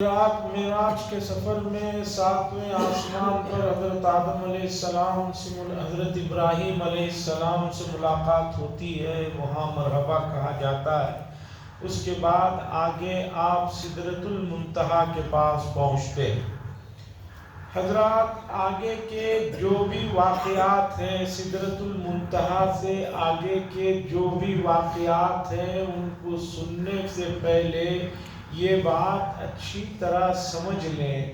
رات معراج کے سفر میں ساتویں آسمان پر حضرت آدم علیہ السلام سے حضرت ابراہیم علیہ السلام سے ملاقات ہوتی ہے، وہاں مرحبا کہا جاتا ہے۔ اس کے بعد آگے آپ سدرۃ المنتہا کے پاس پہنچتے ہیں۔ حضرات آگے کے جو بھی واقعات ہیں، سدرۃ المنتہا سے آگے کے جو بھی واقعات ہیں، ان کو سننے سے پہلے یہ بات اچھی طرح سمجھ لیں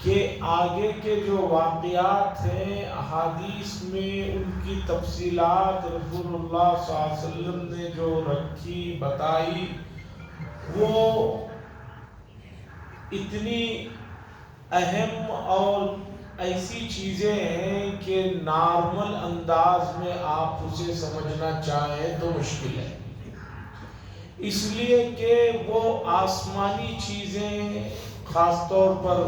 کہ آگے کے جو واقعات ہیں احادیث میں ان کی تفصیلات رسول اللہ صلی اللہ علیہ وسلم نے جو رکھی بتائی، وہ اتنی اہم اور ایسی چیزیں ہیں کہ نارمل انداز میں آپ اسے سمجھنا چاہیں تو مشکل ہے، اس لیے کہ وہ آسمانی چیزیں، خاص طور پر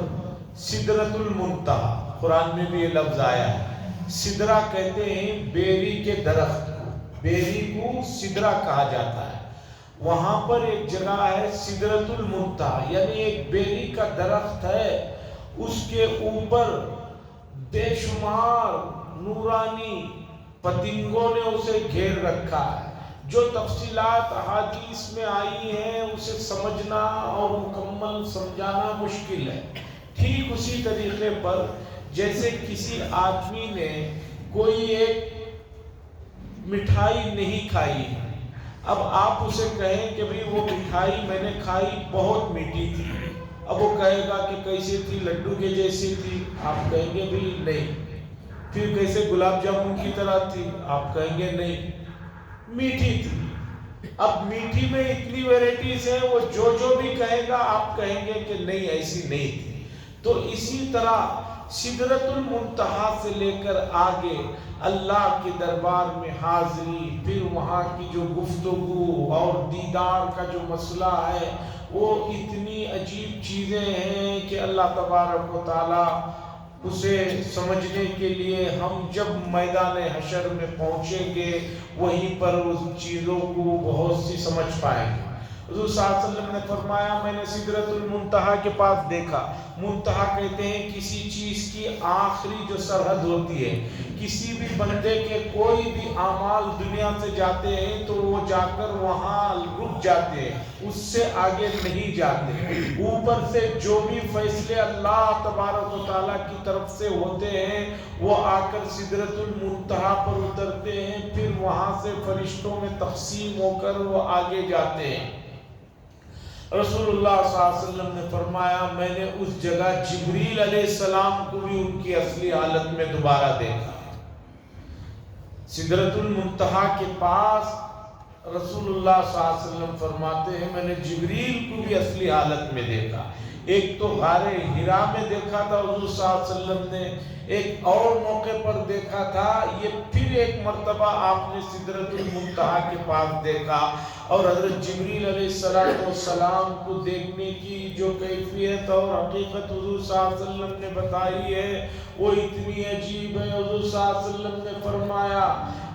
سدرۃ المنتہا، قرآن میں بھی یہ لفظ آیا ہے۔ سدرہ کہتے ہیں بیری کے درخت کو، بیری کو سدرہ کہا جاتا ہے۔ وہاں پر ایک جگہ ہے سدرۃ المنتہا، یعنی ایک بیری کا درخت ہے، اس کے اوپر بے شمار نورانی پتنگوں نے اسے گھیر رکھا ہے۔ جو تفصیلات احادیث میں آئی ہیں اسے سمجھنا اور مکمل سمجھانا مشکل ہے۔ ٹھیک اسی طریقے پر جیسے کسی آدمی نے کوئی ایک مٹھائی نہیں کھائی، اب آپ اسے کہیں کہ بھئی وہ مٹھائی میں نے کھائی بہت میٹھی تھی، اب وہ کہے گا کہ کیسی تھی، لڈو کے جیسی تھی، آپ کہیں گے بھی نہیں۔ پھر کیسے گلاب جامن کی طرح تھی، آپ کہیں گے نہیں، میٹھی تھی۔ اب میٹھی میں اتنی ویرائٹیز ہیں، وہ جو بھی کہے گا آپ کہیں گے کہ نہیں ایسی نہیں تھی۔ تو اسی طرح سدرۃ المنتہا سے لے کر آگے اللہ کے دربار میں حاضری، پھر وہاں کی جو گفتگو اور دیدار کا جو مسئلہ ہے، وہ اتنی عجیب چیزیں ہیں کہ اللہ تبارک و تعالی اسے سمجھنے کے لیے ہم جب میدان حشر میں پہنچیں گے وہیں پر ان چیزوں کو بہت سی سمجھ پائیں گے۔ حضور صلی اللہ علیہ وسلم نے فرمایا میں نے سدرۃ المنتہا کے پاس دیکھا۔ منتہا کہتے ہیں کسی چیز کی آخری جو سرحد ہوتی ہے، کسی بھی بندے کے کوئی بھی اعمال دنیا سے جاتے ہیں تو وہ جا کر وہاں رک جاتے ہیں، اس سے آگے نہیں جاتے۔ اوپر سے جو بھی فیصلے اللہ تبارک و تعالیٰ کی طرف سے ہوتے ہیں وہ آ کر سدرۃ المنتہا پر اترتے ہیں، پھر وہاں سے فرشتوں میں تقسیم ہو کر وہ آگے جاتے ہیں۔ رسول اللہ صلی اللہ علیہ وسلم نے فرمایا میں نے اس جگہ جبریل علیہ السلام کو بھی ان کی اصلی حالت میں دوبارہ دیکھا۔ سدرۃ المنتہا کے پاس رسول اللہ صلی اللہ علیہ وسلم فرماتے ہیں میں نے جبریل کو بھی اصلی حالت میں دیکھا۔ ایک تو غار حرا میں دیکھا تھا حضور صلی اللہ علیہ وسلم نے، ایک اور موقع پر دیکھا تھا، یہ پھر ایک مرتبہ آپ نے سدرۃ المنتہا کے پاس دیکھا۔ اور حضرت جبریل علیہ السلام کو دیکھنے کی جو کیفیت اور حقیقت حضور صلی اللہ علیہ وسلم نے بتائی ہے وہ اتنی عجیب ہے۔ حضور صلی اللہ علیہ وسلم نے فرمایا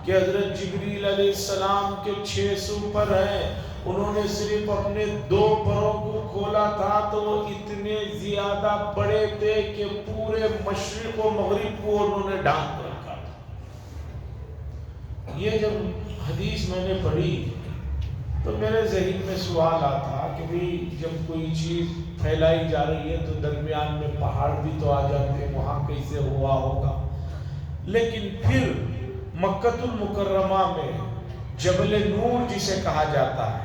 کہ حضرت جبریل علیہ السلام کے 6 سو پر ہیں، انہوں نے صرف اپنے 2 پروں کو کھولا تھا تو وہ اتنے زیادہ بڑے تھے کہ پورے مشرق و مغرب کو انہوں نے ڈھانپ رکھا تھا۔ یہ جب حدیث میں نے پڑھی تو میرے ذہن میں سوال آتا کہ بھی جب کوئی چیز پھیلائی جا رہی ہے تو درمیان میں پہاڑ بھی تو آ جاتے ہیں، وہاں کیسے ہوا ہوگا؟ لیکن پھر مکہ المکرمہ میں جبل نور جسے کہا جاتا ہے،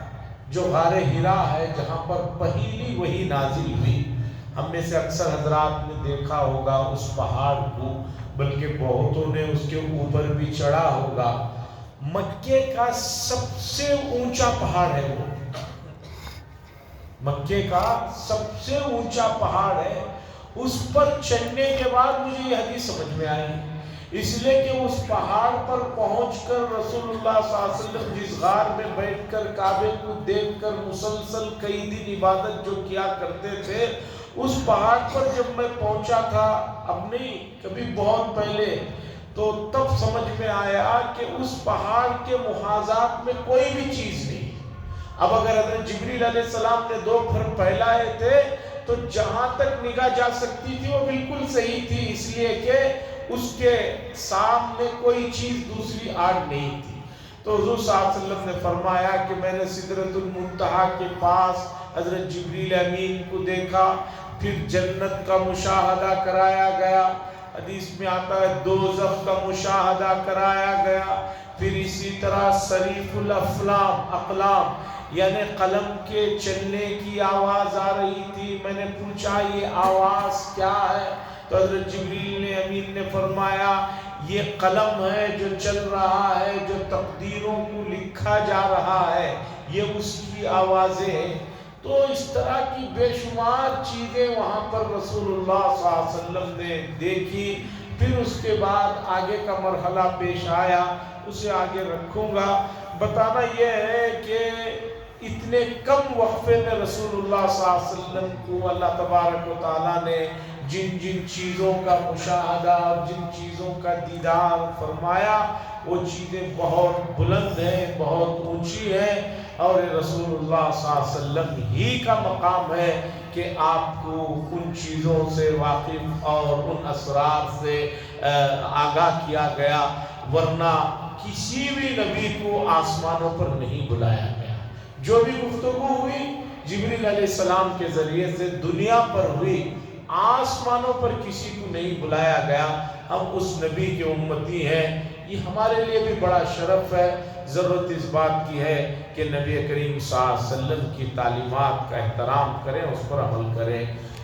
جو غار حرا ہے جہاں پر پہلی وحی نازل ہوئی، ہم میں سے اکثر حضرات نے دیکھا ہوگا اس پہاڑ کو، بلکہ بہتوں نے اس کے اوپر بھی چڑھا ہوگا۔ مکے کا سب سے اونچا پہاڑ ہے وہ، مکے کا سب سے اونچا پہاڑ ہے۔ اس پر چڑھنے کے بعد مجھے یہ حدیث سمجھ میں آئی، اس لیے کہ اس پہاڑ پر پہنچ کر رسول اللہ صلی اللہ علیہ وسلم جس غار میں بیٹھ کر کعبے کو دیکھ کر مسلسل کئی دن عبادت جو کیا کرتے تھے، اس پہاڑ پر جب میں پہنچا تھا، اب نہیں کبھی بہت پہلے، تو تب سمجھ میں آیا کہ اس پہاڑ کے محاذات میں کوئی بھی چیز نہیں۔ اب اگر حضرت جبریل علیہ السلام نے 2 پر پھیلائے تھے تو جہاں تک نگاہ جا سکتی تھی وہ بالکل صحیح تھی، اس لیے کہ اس کے سامنے کوئی چیز دوسری آڑ نہیں تھی۔ تو حضور صلی اللہ علیہ وسلم نے فرمایا کہ میں نے سدرۃ المنتہا کے پاس حضرت جبریل امین کو دیکھا، پھر جنت کا مشاہدہ کرایا گیا، حدیث میں آتا ہے دوزخ کا مشاہدہ کرایا گیا، پھر اسی طرح صریف الافلام اقلام یعنی قلم کے چلنے کی آواز آ رہی تھی۔ میں نے پوچھا یہ آواز کیا ہے؟ تو حضرت جبریل نے امین نے فرمایا یہ قلم ہے جو چل رہا ہے، جو تقدیروں کو لکھا جا رہا ہے، یہ اس کی آوازیں ہیں۔ تو اس طرح کی بے شمار چیزیں وہاں پر رسول اللہ صلی اللہ علیہ وسلم نے دیکھی۔ پھر اس کے بعد آگے کا مرحلہ پیش آیا، اسے آگے رکھوں گا۔ بتانا یہ ہے کہ اتنے کم وقفے میں رسول اللہ صلی اللہ علیہ وسلم کو اللہ تبارک و تعالیٰ نے جن جن چیزوں کا مشاہدہ اور جن چیزوں کا دیدار فرمایا وہ چیزیں بہت بلند ہیں، بہت اونچی ہیں، اور رسول اللہ صلی اللہ علیہ وسلم ہی کا مقام ہے کہ آپ کو ان چیزوں سے واقف اور ان اسرار سے آگاہ کیا گیا، ورنہ کسی بھی نبی کو آسمانوں پر نہیں بلایا گیا۔ جو بھی گفتگو ہوئی جبریل علیہ السلام کے ذریعے سے دنیا پر ہوئی، آسمانوں پر کسی کو نہیں بلایا گیا۔ ہم اس نبی کے امتی ہیں، یہ ہمارے لیے بھی بڑا شرف ہے۔ ضرورت اس بات کی ہے کہ نبی کریم صلی اللہ علیہ وسلم کی تعلیمات کا احترام کریں، اس پر عمل کریں۔